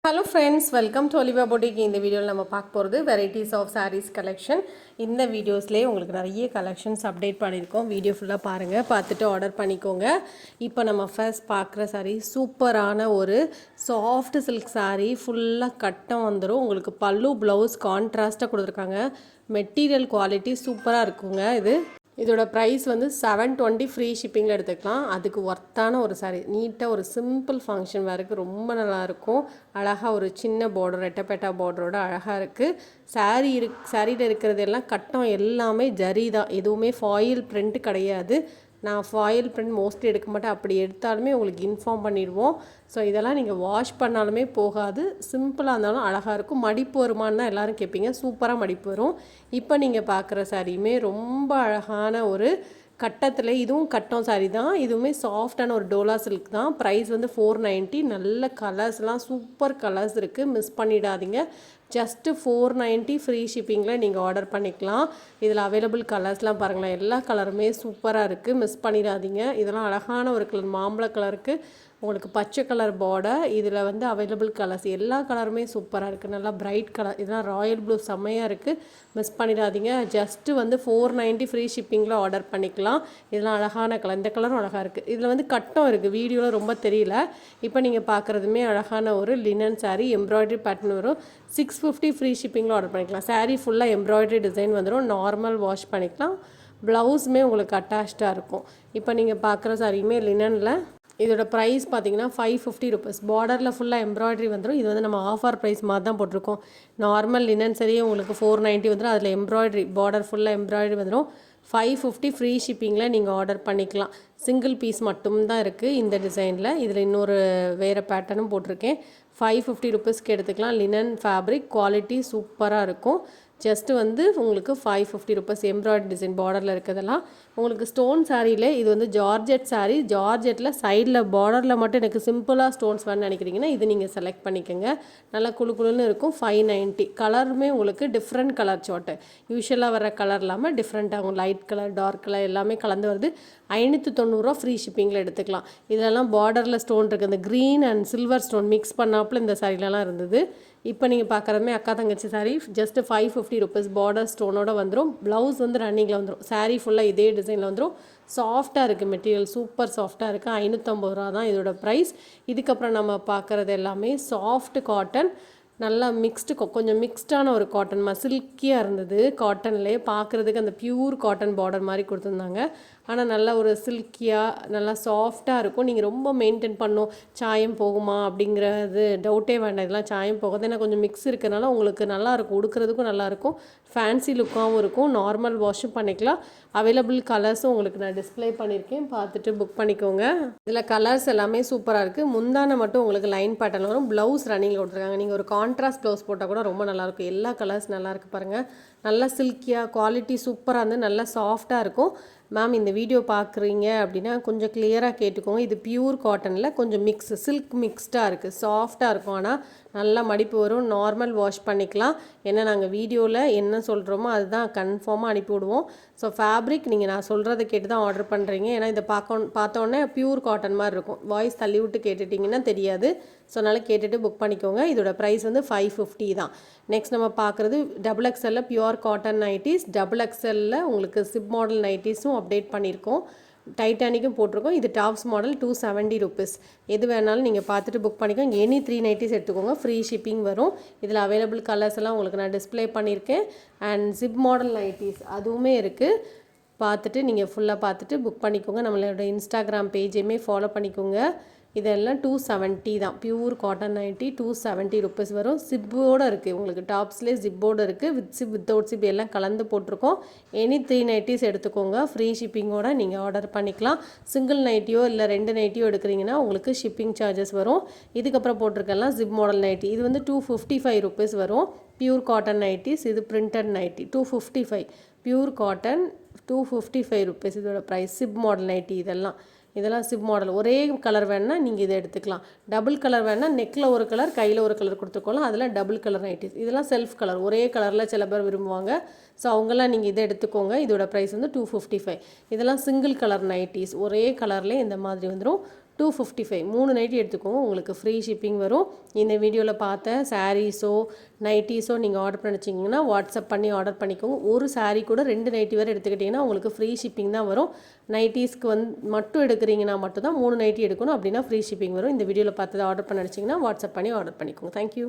Hello friends, welcome to Oliva boutique. இந்த வீடியோவில் நம்ம பார்க்க போகிறது வெரைட்டிஸ் ஆஃப் சாரீஸ் கலெக்ஷன். இந்த வீடியோஸ்லேயே உங்களுக்கு நிறைய கலெக்ஷன்ஸ் அப்டேட் பண்ணியிருக்கோம். வீடியோ ஃபுல்லாக பாருங்கள், பார்த்துட்டு ஆர்டர் பண்ணிக்கோங்க. இப்போ நம்ம ஃபர்ஸ்ட் பார்க்குற சாரீ சூப்பரான ஒரு சாஃப்ட் சில்க் சாரீ. ஃபுல்லாக கட்டம் வந்துடும். உங்களுக்கு பல்லு ப்ளவுஸ் கான்ட்ராஸ்ட்டாக கொடுத்துருக்காங்க. மெட்டீரியல் குவாலிட்டி சூப்பராக இருக்குங்க. இதோட ப்ரைஸ் வந்து 720 ஃப்ரீ ஷிப்பிங்கில் எடுத்துக்கலாம். அதுக்கு ஒர்த்தான ஒரு சாரீ. நீட்டாக ஒரு சிம்பிள் ஃபங்க்ஷன் வேறுக்கு ரொம்ப நல்லாயிருக்கும். அழகாக ஒரு சின்ன பார்டர், ரெட்டப்பேட்டா பார்டரோட அழகாக இருக்குது. சாரியில் இருக்கிறது எல்லாம் கட்டம் எல்லாமே ஜரி தான். எதுவுமே ஃபாயில் பிரிண்ட் கிடையாது. நான் ஃபாயில் பிரிண்ட் மோஸ்ட்லி எடுக்க மாட்டேன். அப்படி எடுத்தாலுமே உங்களுக்கு இன்ஃபார்ம் பண்ணிடுவோம். ஸோ இதெல்லாம் நீங்கள் வாஷ் பண்ணாலுமே போகாது. சிம்பிளாக இருந்தாலும் அழகாக இருக்கும். மடிப்பு வருமானு தான் எல்லோரும் கேட்பீங்க. சூப்பராக மடிப்பு வரும். இப்போ நீங்கள் பார்க்குற சாரியுமே ரொம்ப அழகான ஒரு கட்டத்தில், இதுவும் கட்டம் சாரீ தான். இதுவுமே சாஃப்டான ஒரு டோலா சில்க் தான். ப்ரைஸ் வந்து 490. நல்ல கலர்ஸ்லாம் சூப்பர் கலர்ஸ் இருக்குது, மிஸ் பண்ணிடாதீங்க. ஜஸ்ட்டு 490 ஃப்ரீ ஷிப்பிங்கில் நீங்கள் ஆர்டர் பண்ணிக்கலாம். இதில் அவைலபிள் கலர்ஸ்லாம் பாருங்களேன், எல்லா கலருமே சூப்பராக இருக்குது, மிஸ் பண்ணிடாதீங்க. இதெல்லாம் அழகான ஒரு கலர், மாம்பழ கலருக்கு உங்களுக்கு பச்சை கலர் பார்டர். இதில் வந்து அவைலபிள் கலர்ஸ் எல்லா கலருமே சூப்பராக இருக்குது. நல்லா பிரைட் கலர். இதெல்லாம் ராயல் ப்ளூ செம்மையாக இருக்குது, மிஸ் பண்ணிடாதீங்க. ஜஸ்ட்டு வந்து 490 ஃப்ரீ ஷிப்பிங்கில் ஆர்டர் பண்ணிக்கலாம். இதெல்லாம் அழகான கலர். இந்த கலரும் அழகாக இருக்குது. இதில் வந்து கட்டம் இருக்குது, வீடியோவில் ரொம்ப தெரியல. இப்போ நீங்கள் பார்க்குறதுமே அழகான ஒரு லினன் சாரீ. எம்ப்ராய்டரி பேட்டர்ன் வரும். 650 ஃப்ரீ ஷிப்பிங்கில் ஆர்டர் பண்ணிக்கலாம். சாரீ ஃபுல்லாக எம்ப்ராய்டரி டிசைன் வந்துடும். நார்மல் வாஷ் பண்ணிக்கலாம். ப்ளவுஸுமே உங்களுக்கு அட்டாச்சாக இருக்கும். இப்போ நீங்கள் பார்க்குற சாரியுமே லினனில். இதோட ப்ரைஸ் பார்த்தீங்கன்னா 550 ருபீஸ். பார்டரில் ஃபுல்லாக எம்ப்ராய்டரி வந்துடும். இது வந்து நம்ம ஆஃபர் ப்ரைஸ் மாதிரி தான் போட்டிருக்கோம். நார்மல் லினன் சரியே உங்களுக்கு 490 வந்துடும். அதில் எம்ப்ராய்டரி பார்டர் ஃபுல்லாக எம்ப்ராய்டரி வந்துடும். 550 ஃப்ரீ ஷிப்பிங்கில் நீங்கள் ஆர்டர் பண்ணிக்கலாம். சிங்கிள் பீஸ் மட்டும்தான் இருக்குது இந்த டிசைனில். இதில் இன்னொரு வேறு பேட்டர்னும் போட்டிருக்கேன். 550 ருபீஸ்க்கு எடுத்துக்கலாம். லினன் ஃபேப்ரிக் குவாலிட்டி சூப்பராக இருக்கும். ஜஸ்ட்டு வந்து உங்களுக்கு 550 ருபீஸ். எம்ப்ராய்டரி டிசைன் பார்டரில் இருக்கிறதெல்லாம் உங்களுக்கு ஸ்டோன் சாரியில். இது வந்து ஜார்ஜெட் சாரீ. ஜார்ஜெட்டில் சைடில் பார்டரில் மட்டும் எனக்கு சிம்பிளாக ஸ்டோன்ஸ் வேணும்னு நினைக்கிறீங்கன்னா இது நீங்கள் செலக்ட் பண்ணிக்கோங்க. நல்லா குழுன்னு இருக்கும். 590. கலருமே உங்களுக்கு டிஃப்ரெண்ட் கலர் சார்ட்டு. யூஸ்வலாக வர கலர் இல்லாமல் டிஃப்ரெண்ட்டாகும். லைட் கலர், டார்க் கலர் எல்லாமே கலந்து வருது. 590 ஃப்ரீ ஷிப்பிங்கில் எடுத்துக்கலாம். இதெல்லாம் பார்டரில் ஸ்டோன் இருக்குது. இந்த green and silver stone mix பண்ணாப்புல இந்த சாரிலலாம் இருந்தது. இப்போ நீங்கள் பார்க்குறதுமே அக்கா தங்கச்சி சாரீ. Just 550 rupees. பார்டர் ஸ்டோனோட வந்துடும். ப்ளவுஸ் வந்து ரன்னிங்கில் வந்துடும். சாரீ ஃபுல்லாக இதே டிசைனில் வந்துடும். சாஃப்டாக இருக்குது. மெட்டீரியல் சூப்பர் சாஃப்டாக இருக்குது. 550 ரூபா தான் இதோட ப்ரைஸ். இதுக்கப்புறம் நம்ம பார்க்குறது எல்லாமே சாஃப்ட் காட்டன். நல்லா கொஞ்சம் மிக்ஸ்டான ஒரு காட்டன் சில்கியாக இருந்தது. காட்டன்லேயே பார்க்குறதுக்கு அந்த பியூர் காட்டன் பார்டர் மாதிரி கொடுத்துருந்தாங்க. ஆனால் நல்லா ஒரு சில்கியாக நல்லா சாஃப்டாக இருக்கும். நீங்கள் ரொம்ப மெயின்டைன் பண்ணும், சாயம் போகுமா அப்படிங்கிறது டவுட்டே வேண்டாம். இதெல்லாம் சாயம் போகாது. ஏன்னா கொஞ்சம் மிக்ஸ் இருக்கிறனால உங்களுக்கு நல்லாயிருக்கும், உடுக்கிறதுக்கும் நல்லாயிருக்கும், ஃபேன்சி லுக்காகவும் இருக்கும். நார்மல் வாஷும் பண்ணிக்கலாம். அவைலபிள் கலர்ஸும் உங்களுக்கு நான் டிஸ்பிளே பண்ணியிருக்கேன், பார்த்துட்டு புக் பண்ணிக்கோங்க. இதில் கலர்ஸ் எல்லாமே சூப்பராக இருக்குது. முந்தானை மட்டும் உங்களுக்கு லைன் பேட்டர்ன் வரும். ப்ளவுஸ் ரன்னிங்கில் கொடுத்துருக்காங்க. நீங்கள் ஒரு கான்ட்ராஸ்ட் ப்ளவுஸ் போட்டால் கூட ரொம்ப நல்லாயிருக்கும். எல்லா கலர்ஸ் நல்லாயிருக்கு பாருங்கள். நல்லா சில்கியாக குவாலிட்டி சூப்பராக இருந்து நல்லா சாஃப்டாக இருக்கும். மேம் இந்த வீடியோ பார்க்குறீங்க அப்படின்னா கொஞ்சம் கிளியராக கேட்டுக்கோங்க. இது பியூர் காட்டனில் கொஞ்சம் சில்க் மிக்ஸ்டாக இருக்குது. சாஃப்டாக இருக்கும். ஆனால் நல்லா மடிப்பு வரும். நார்மல் வாஷ் பண்ணிக்கலாம். ஏன்னா நாங்கள் வீடியோவில் என்ன சொல்கிறோமோ அதுதான் கன்ஃபார்மாக அனுப்பி விடுவோம். ஸோ ஃபேப்ரிக் நீங்கள் நான் சொல்கிறத கேட்டு தான் ஆர்டர் பண்ணுறீங்க. ஏன்னா இதை பார்த்தோன்னே பியூர் காட்டன் மாதிரி இருக்கும். வாய்ஸ் தள்ளி விட்டு கேட்டுட்டிங்கன்னா தெரியாது. ஸோ அதனால் கேட்டுட்டு புக் பண்ணிக்கோங்க. இதோட ப்ரைஸ் வந்து 550 தான். நெக்ஸ்ட் நம்ம பார்க்குறது XXL pure cotton nighties. XXL உங்களுக்கு சிப் மாடல் நைட்டிஸும் அப்டேட் பண்ணியிருக்கோம். டைட்டானிக்கும் போட்டிருக்கோம். இது டாப்ஸ் மாடல் 270 ருபீஸ். எது வேணாலும் நீங்கள் பார்த்துட்டு புக் பண்ணிக்கோங்க. எனி 3 நைட்டிஸ் எடுத்துக்கோங்க, ஃப்ரீ ஷிப்பிங் வரும். இதில் அவைலபிள் கலர்ஸ் எல்லாம் உங்களுக்கு நான் டிஸ்பிளே பண்ணியிருக்கேன். அண்ட் ஜிப் மாடல் நைட்டிஸ் அதுவுமே இருக்குது. பார்த்துட்டு நீங்கள் ஃபுல்லாக பார்த்துட்டு புக் பண்ணிக்கோங்க. நம்மளோட இன்ஸ்டாகிராம் பேஜையுமே ஃபாலோ பண்ணிக்கோங்க. இதெல்லாம் 270 தான். பியூர் காட்டன் நைட்டி 270 ருபீஸ் வரும். சிப்போடு இருக்குது. உங்களுக்கு டாப்ஸ்லேயே ஜிப்போடு இருக்குது. வித் சிப் வித்தவுட் சிப் எல்லாம் கலந்து போட்டிருக்கோம். எனி 3 நைட்டிஸ் எடுத்துக்கோங்க. ஃப்ரீ ஷிப்பிங்கோடு நீங்கள் ஆர்டர் பண்ணிக்கலாம். சிங்கிள் நைட்டியோ இல்லை 2 நைட்டியோ எடுக்கிறீங்கன்னா உங்களுக்கு ஷிப்பிங் சார்ஜஸ் வரும். இதுக்கப்புறம் போட்டிருக்கலாம் ஜிப் மாடல் நைட்டி. இது வந்து 255 ருபீஸ் வரும். Pure cotton nighties. இது printed nighty 255. Pure cotton 255 rupees இதோட ப்ரைஸ். சிப் மாடல் நைட்டி இதெல்லாம் சிப் மாடல். ஒரே கலர் வேணுன்னா நீங்கள் இதை எடுத்துக்கலாம். டபுள் கலர் வேணுன்னா நெக்கில் ஒரு கலர், கையில் ஒரு கலர் கொடுத்துருக்கோம். அதில் டபுள் கலர் நைட்டிஸ். இதெல்லாம் செல்ஃப் கலர். ஒரே கலரில் சில பேர் விரும்புவாங்க. ஸோ அவங்களாம் நீங்கள் இதை எடுத்துக்கோங்க. இதோட ப்ரைஸ் வந்து 255. இதெல்லாம் சிங்கிள் கலர் நைட்டிஸ். ஒரே கலர்லேயே இந்த மாதிரி வந்துடும். 255 3 நைட்டி எடுத்துக்கோங்க, உங்களுக்கு ஃப்ரீ ஷிப்பிங் வரும். இந்த வீடியோவில் பார்த்த சாரீஸோ நைட்டிஸோ நீங்கள் ஆர்டர் பண்ணிச்சிங்கன்னா வாட்ஸ்அப் பண்ணி ஆர்டர் பண்ணிக்கோங்க. ஒரு சாரீ கூட 2 நைட்டி வரை எடுத்துக்கிட்டிங்கன்னா உங்களுக்கு ஃப்ரீ ஷிப்பிங் தான் வரும். நைட்டிஸ்க்கு மட்டும் எடுக்கிறீங்கன்னா மட்டும் தான் 3 நைட்டி எடுக்கணும், அப்படின்னா ஃப்ரீ ஷிப்பிங் வரும். இந்த வீடியோவில் பார்த்ததை ஆர்டர் பண்ண நினச்சிங்கன்னா வாட்ஸ்அப் பண்ணி ஆர்டர் பண்ணிக்கோங்க. தேங்க்யூ.